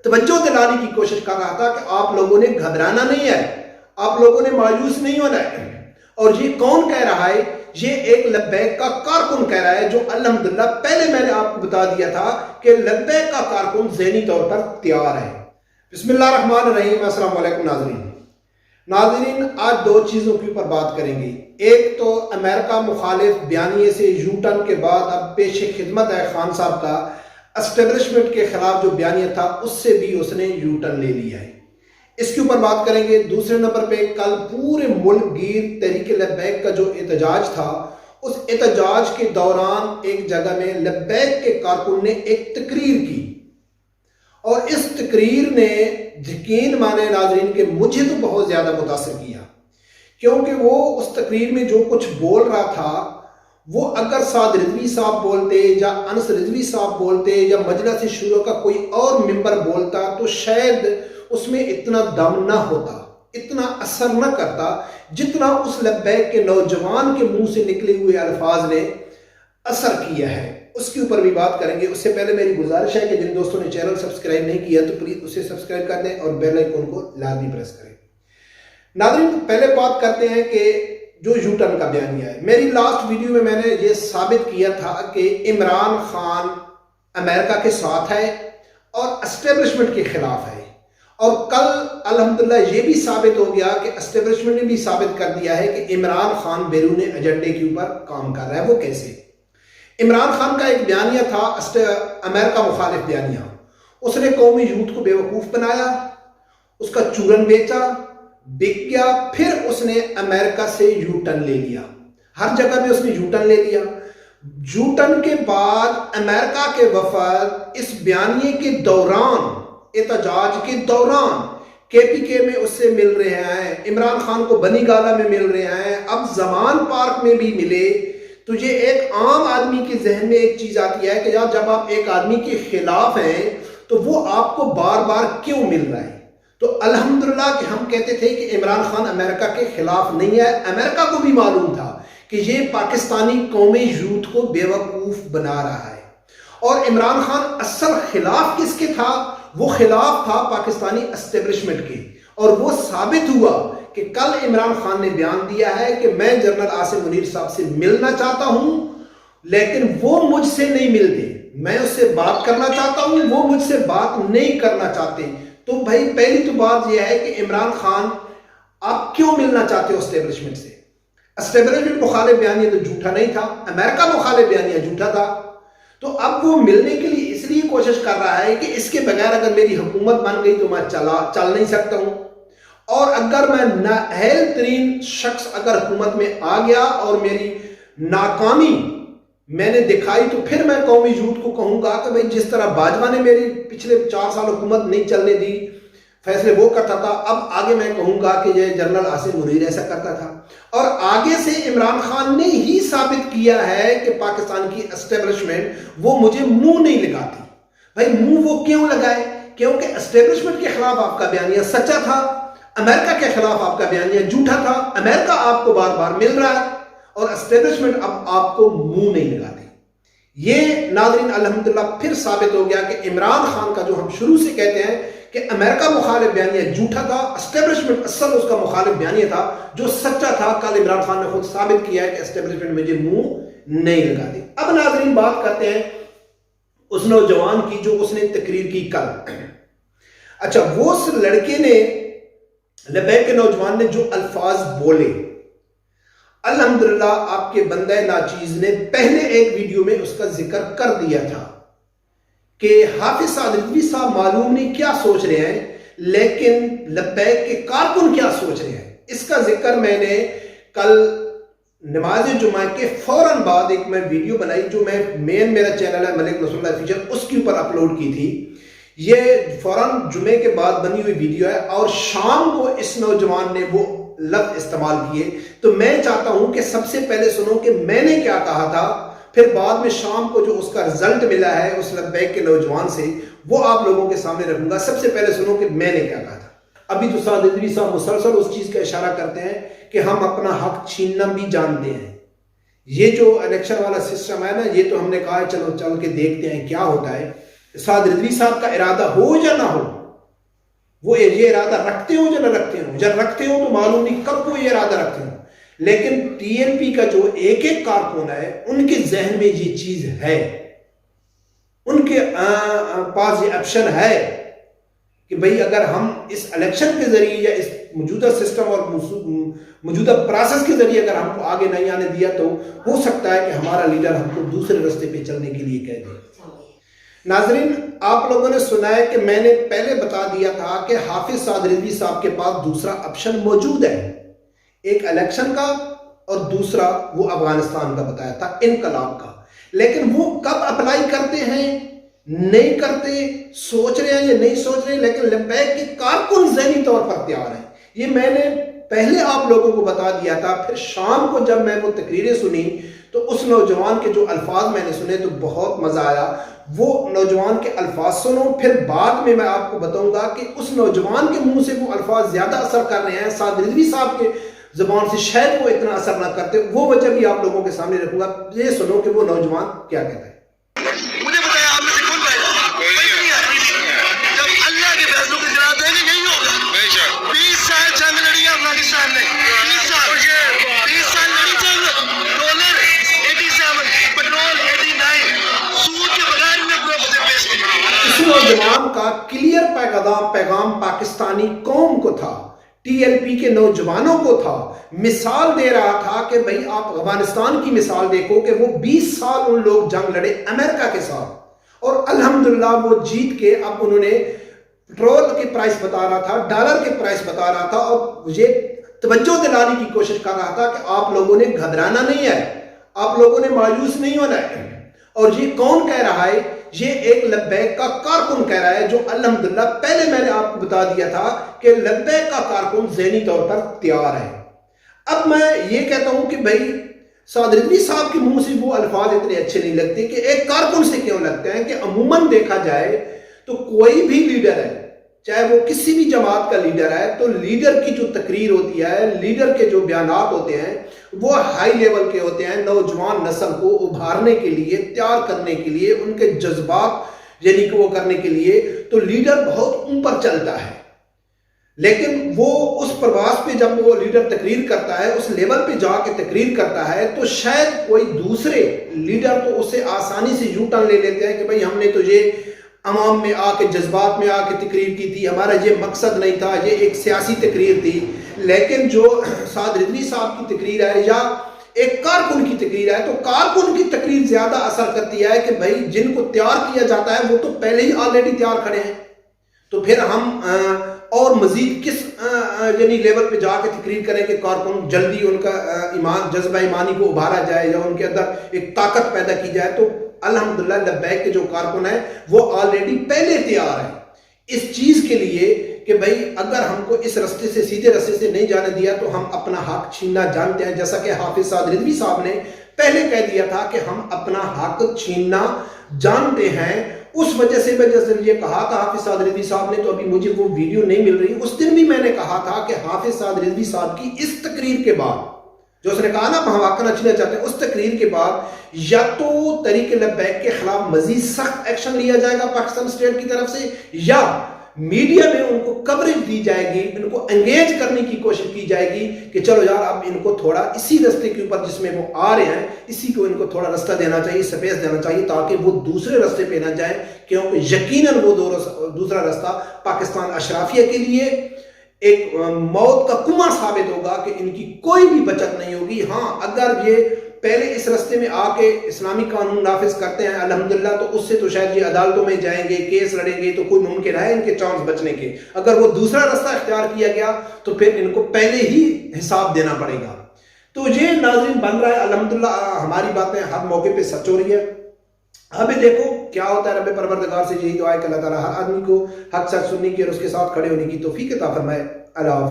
توجہ دلانے کی کوشش کر رہا تھا کہ آپ لوگوں نے گھبرانا نہیں ہے، آپ لوگوں نے مایوس نہیں ہونا ہے۔ اور یہ کون کہہ رہا ہے؟ یہ ایک لبیک کا کارکن کہہ رہا ہے، جو الحمدللہ پہلے میں نے آپ کو بتا دیا تھا کہ لبیک کا کارکن ذہنی طور پر تیار ہے۔ بسم اللہ الرحمن الرحیم۔ السلام علیکم ناظرین، آج دو چیزوں کے اوپر بات کریں گے۔ ایک تو امریکہ مخالف بیانیے سے یو ٹرن کے بعد اب پیش خدمت ہے خان صاحب کا، اسٹیبلشمنٹ کے خلاف جو بیانیہ تھا اس سے بھی اس نے یو ٹرن لے لیا ہے، اس کے اوپر بات کریں گے۔ دوسرے نمبر پہ کل پورے ملک گیر تحریک لبیک کا جو احتجاج تھا، اس احتجاج کے دوران ایک جگہ میں لبیک کے کارکن نے ایک تقریر کی، اور اس تقریر نے یقین مانے ناظرین کہ مجھے تو بہت زیادہ متاثر کیا، کیونکہ وہ اس تقریر میں جو کچھ بول رہا تھا، وہ اگر سعد رضوی صاحب بولتے یا انس رضوی صاحب بولتے یا مجلس شورا کا کوئی اور ممبر بولتا تو شاید اس میں اتنا دم نہ ہوتا، اتنا اثر نہ کرتا جتنا اس لبیک کے نوجوان کے منہ سے نکلے ہوئے الفاظ نے اثر کیا ہے۔ اس کے اوپر بھی بات کریں گے۔ اس سے پہلے میری گزارش ہے کہ جن دوستوں نے چینل سبسکرائب نہیں کیا تو پلیز اسے سبسکرائب کر دیں اور بیل آئیکن کو لازمی پریس کریں۔ ناظرین، پہلے بات کرتے ہیں کہ جو یو ٹرن کا بیانیہ ہے۔ میری لاسٹ ویڈیو میں نے یہ ثابت کیا تھا کہ عمران خان امریکہ کے ساتھ ہے اور اسٹیبلشمنٹ کے خلاف ہے، اور کل الحمدللہ یہ بھی ثابت ہو گیا کہ اسٹیبلشمنٹ نے بھی ثابت کر دیا ہے کہ عمران خان بیرون ایجنڈے کے اوپر کام کر رہا ہے۔ وہ کیسے؟ عمران خان کا ایک بیانیہ تھا، امریکہ مخالف بیانیہ۔ اس نے قومی یوتھ کو بیوقوف بنایا، اس کا چورن بیچا، بک گیا، پھر اس نے امریکہ سے یو ٹرن لے لیا۔ ہر جگہ میں اس نے یو ٹرن لے لیا۔ یو ٹرن کے بعد امریکہ کے وفد اس بیانیے کے دوران، احتجاج کے دوران کے پی کے میں اس سے مل رہے ہیں، عمران خان کو بنی گالا میں مل رہے ہیں، اب زمان پارک میں بھی ملے۔ تو یہ ایک عام آدمی کے ذہن میں ایک چیز آتی ہے کہ جب آپ ایک آدمی کے خلاف ہیں تو وہ آپ کو بار بار کیوں مل رہا ہے؟ تو الحمدللہ کہ ہم کہتے تھے کہ عمران خان امریکہ کے خلاف نہیں ہے۔ امریکہ کو بھی معلوم تھا کہ یہ پاکستانی قومی یوتھ کو بیوقوف بنا رہا ہے، اور عمران خان اصل خلاف کس کے تھا؟ وہ خلاف تھا پاکستانی اسٹیبلشمنٹ کے، اور وہ ثابت ہوا کہ کل عمران خان نے بیان دیا ہے کہ میں جنرل عاصم منیر صاحب سے ملنا چاہتا ہوں، لیکن وہ مجھ سے نہیں ملتے، میں اس سے بات کرنا چاہتا ہوں، وہ مجھ سے بات نہیں کرنا چاہتے۔ تو بھائی پہلی تو بات یہ ہے کہ عمران خان آپ کیوں ملنا چاہتے ہو اسٹیبلشمنٹ سے؟ اسٹیبلشمنٹ مخالف بیانیہ تو جھوٹا نہیں تھا، امریکہ مخالف بیانیہ جھوٹا تھا، تو اب وہ ملنے کے لیے اس لیے کوشش کر رہا ہے کہ اس کے بغیر اگر میری حکومت بن گئی تو میں چل نہیں سکتا ہوں، اور اگر میں نااہل ترین شخص اگر حکومت میں آ گیا اور میری ناکامی میں نے دکھائی تو پھر میں قومی یوتھ کو کہوں گا کہ بھئی جس طرح باجوہ نے میری پچھلے 4 سال حکومت نہیں چلنے دی، فیصلے وہ کرتا تھا، اب آگے میں کہوں گا کہ یہ جنرل عاصم منیر ایسا کرتا تھا۔ اور آگے سے عمران خان نے ہی ثابت کیا ہے کہ پاکستان کی اسٹیبلشمنٹ وہ مجھے منہ نہیں لگاتی۔ بھائی منہ وہ کیوں لگائے؟ کیونکہ اسٹیبلشمنٹ کے خلاف آپ کا بیانیہ سچا تھا، امریکہ کے خلاف آپ کا بیانیہ جھوٹا تھا، امریکہ آپ کو بار بار مل رہا ہے اور اسٹیبلشمنٹ اب آپ کو منہ نہیں لگاتی۔ یہ ناظرین الحمدللہ پھر ثابت ہو گیا کہ عمران خان کا جو ہم شروع سے کہتے ہیں کہ امریکہ مخالف بیانیہ جھوٹا تھا، اسٹیبلشمنٹ اصل اس کا مخالف بیانیہ تھا جو سچا تھا، کل عمران خان نے خود ثابت کیا ہے کہ اسٹیبلشمنٹ مجھے منہ نہیں لگاتی۔ اب ناظرین بات کرتے ہیں اس نوجوان کی جو اس نے تقریر کی کل۔ اچھا، وہ اس لڑکے نے، لبیک کے نوجوان نے جو الفاظ بولے، الحمدللہ آپ کے بندہ ناچیز نے پہلے ایک ویڈیو میں اس کا ذکر کر دیا تھا کہ حافظ سعد رضوی صاحب معلوم نہیں کیا سوچ رہے ہیں، لیکن لبیک کے کارکن کیا سوچ رہے ہیں۔ اس کا ذکر میں نے کل نماز جمعہ کے فوراً بعد ایک میں ویڈیو بنائی جو میں میرا چینل ہے ملک رسول اللہ فیچر، اس کے اوپر اپلوڈ کی تھی۔ یہ فوراً جمعے کے بعد بنی ہوئی ویڈیو ہے، اور شام کو اس نوجوان نے وہ لفظ استعمال کیے۔ تو میں چاہتا ہوں کہ سب سے پہلے سنو کہ میں نے کیا کہا تھا، پھر بعد میں شام کو جو اس کا رزلٹ ملا ہے اس لبیک کے نوجوان سے وہ آپ لوگوں کے سامنے رکھوں گا۔ سب سے پہلے سنو کہ میں نے کیا کہا تھا۔ ابھی تو سعد رضوی صاحب مسلسل اس چیز کا اشارہ کرتے ہیں کہ ہم اپنا حق چھیننا بھی جانتے ہیں۔ یہ جو الیکشن والا سسٹم ہے نا، یہ تو ہم نے کہا ہے چلو چل کے دیکھتے ہیں کیا ہوتا ہے۔ سعد رضوی صاحب کا ارادہ ہو یا نہ ہو، وہ یہ ارادہ رکھتے ہو یا نہ رکھتے ہو، جب رکھتے ہو تو معلوم نہیں کب وہ یہ ارادہ رکھتے ہو، لیکن ٹی این پی کا جو ایک ایک کارکن ہے ان کے ذہن میں یہ چیز ہے، ان کے پاس یہ آپشن ہے کہ بھئی اگر ہم اس الیکشن کے ذریعے یا اس موجودہ سسٹم اور موجودہ پروسیس کے ذریعے اگر ہم کو آگے نہیں آنے دیا تو ہو سکتا ہے کہ ہمارا لیڈر ہم کو دوسرے راستے پہ چلنے کے لیے کہہ دے۔ ناظرین، آپ لوگوں نے سنا ہے کہ میں نے پہلے بتا دیا تھا کہ حافظ سعد رضوی صاحب کے پاس دوسرا آپشن موجود ہے، ایک الیکشن کا اور دوسرا وہ افغانستان کا بتایا تھا، انقلاب کا، لیکن وہ کب اپلائی کرتے ہیں نہیں کرتے، سوچ رہے ہیں یا نہیں سوچ رہے، لیکن لبیک کے کارکن ذہنی طور پر تیار ہیں۔ یہ میں نے پہلے آپ لوگوں کو بتا دیا تھا، پھر شام کو جب میں وہ تقریریں سنی تو اس نوجوان کے جو الفاظ میں نے سنے تو بہت مزہ آیا۔ وہ نوجوان کے الفاظ سنو، پھر بعد میں آپ کو بتاؤں گا کہ اس نوجوان کے منہ سے وہ الفاظ زیادہ اثر کر رہے ہیں، سعد رضوی صاحب کے زبان سے شاید وہ اتنا اثر نہ کرتے، وہ وجہ بھی آپ لوگوں کے سامنے رکھوں گا۔ یہ سنو کہ وہ نوجوان کیا کہتا ہے۔ مجھے بتایا آپ میں سے کون پائے گا؟ جب اللہ کے فیصلوں کے خلاف دہلی نہیں ہوگا۔ 20 سال جنگ لڑی ہے افغانستان نے، 20 سال لڑی جنگ، ڈالر 87، پیٹرول 89، سود کے بغیر انہیں پورا بجٹ پیش کیا۔ اس نوجوان کا کلیئر پیغام پاکستانی قوم کو تھا، ٹی ایل پی کے نوجوانوں کو تھا، مثال دے رہا تھا کہ بھئی آپ افغانستان کی مثال دیکھو کہ وہ 20 سال ان لوگ جنگ لڑے امریکہ کے ساتھ اور الحمدللہ وہ جیت کے اب انہوں نے پیٹرول کے پرائس بتا رہا تھا، ڈالر کے پرائس بتا رہا تھا اور مجھے توجہ دلانے کی کوشش کر رہا تھا کہ آپ لوگوں نے گھبرانا نہیں ہے، آپ لوگوں نے مایوس نہیں ہونا ہے۔ اور یہ کون کہہ رہا ہے؟ یہ ایک لبیک کا کارکن کہہ رہا ہے، جو الحمدللہ پہلے میں نے آپ کو بتا دیا تھا کہ لبیک کا کارکن ذہنی طور پر تیار ہے۔ اب میں یہ کہتا ہوں کہ بھئی سعد رضوی صاحب کے منہ سے وہ الفاظ اتنے اچھے نہیں لگتے کہ ایک کارکن سے کیوں لگتے ہیں کہ عموماً دیکھا جائے تو کوئی بھی لیڈر ہے، چاہے وہ کسی بھی جماعت کا لیڈر ہے، تو لیڈر کی جو تقریر ہوتی ہے، لیڈر کے جو بیانات ہوتے ہیں وہ ہائی لیول کے ہوتے ہیں، نوجوان نسل کو ابھارنے کے لیے، تیار کرنے کے لیے، ان کے جذبات یعنی کہ وہ کرنے کے لیے تو لیڈر بہت اوپر چلتا ہے۔ لیکن وہ اس پرواز پہ جب وہ لیڈر تقریر کرتا ہے، اس لیول پہ جا کے تقریر کرتا ہے تو شاید کوئی دوسرے لیڈر تو اسے آسانی سے یو ٹرن لے لیتے ہیں کہ بھئی ہم نے تو یہ عوام میں آ کے جذبات میں آ کے تقریر کی تھی، ہمارا یہ مقصد نہیں تھا، یہ ایک سیاسی تقریر تھی۔ لیکن جو سعد رضوی صاحب کی تقریر ہے یا ایک کارکن کی تقریر ہے تو کارکن کی تقریر زیادہ اثر کرتی ہے کہ بھئی جن کو تیار کیا جاتا ہے وہ تو پہلے ہی آلریڈی تیار کھڑے ہیں، تو پھر ہم اور مزید کس یعنی لیول پہ جا کے تقریر کریں کہ کارکن جلدی ان کا ایمان، جذبہ ایمانی کو ابھارا جائے یا ان کے اندر ایک طاقت پیدا کی جائے۔ تو الحمدللہ لبیک کے جو کارکن ہیں وہ آلریڈی پہلے تیار ہیں اس چیز کے لیے کہ بھئی اگر ہم کو اس رستے سے، سیدھے رستے سے نہیں جانے دیا تو ہم اپنا حق چھیننا جانتے ہیں، جیسا کہ حافظ سعد رضوی صاحب نے پہلے کہہ دیا تھا کہ ہم اپنا حق چھیننا جانتے ہیں۔ اس وجہ سے میں جیسے یہ کہا تھا حافظ سعد رضوی صاحب نے، تو ابھی مجھے وہ ویڈیو نہیں مل رہی، اس دن بھی میں نے کہا تھا کہ حافظ سعد رضوی صاحب کی اس تقریر کے بعد جو اس نے کہا نا ہم حق نہ چھیننا چاہتے ہیں، اس تقریر کے بعد یا تو تحریک لبیک کے خلاف مزید سخت ایکشن لیا جائے گا پاکستان اسٹیٹ کی طرف سے، یا میڈیا میں ان کو کوریج دی جائے گی، ان کو انگیج کرنے کی کوشش کی جائے گی کہ چلو یار اب ان کو تھوڑا اسی رستے کے اوپر جس میں وہ آ رہے ہیں اسی کو ان کو تھوڑا رستہ دینا چاہیے، سپیس دینا چاہیے تاکہ وہ دوسرے رستے پہ نہ جائیں، کیونکہ یقیناً وہ دوسرا رستہ پاکستان اشرافیہ کے لیے ایک موت کا کنواں ثابت ہوگا کہ ان کی کوئی بھی بچت نہیں ہوگی۔ ہاں اگر یہ پہلے اس رستے میں آ کے اسلامی قانون نافذ کرتے ہیں الحمدللہ تو اس سے تو شاید یہ عدالتوں میں جائیں گے، کیس لڑیں گے تو کوئی ممکن ہے ان کے چانس بچنے کے۔ اگر وہ دوسرا رستہ اختیار کیا گیا تو پھر ان کو پہلے ہی حساب دینا پڑے گا۔ تو یہ ناظرین بن رہا ہے، الحمدللہ ہماری باتیں ہر موقع پہ سچ ہو رہی ہے۔ ابھی دیکھو کیا ہوتا ہے، رب پروردگار سے یہی دعا ہے کہ اللہ تعالیٰ ہر آدمی کو حق سچ سننے کی اور اس کے ساتھ کھڑے ہونے کی توفیق عطا فرمائے۔ اللہ حافظ۔